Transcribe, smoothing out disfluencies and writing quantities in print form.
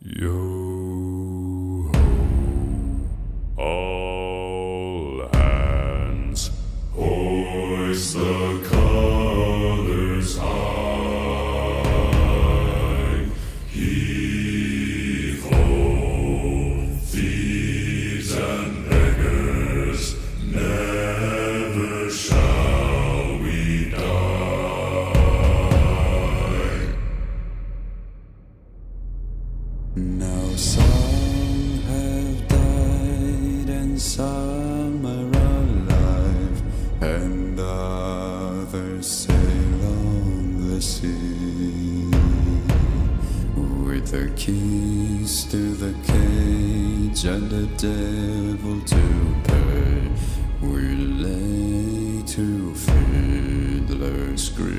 Yo ho, all hands, hoist the colors high. Heave ho, thieves and beggars, never shall we die. Now some have died and some are alive, and others sail on the sea. With the keys to the cage and the devil to pay, we lay to fiddler's grave.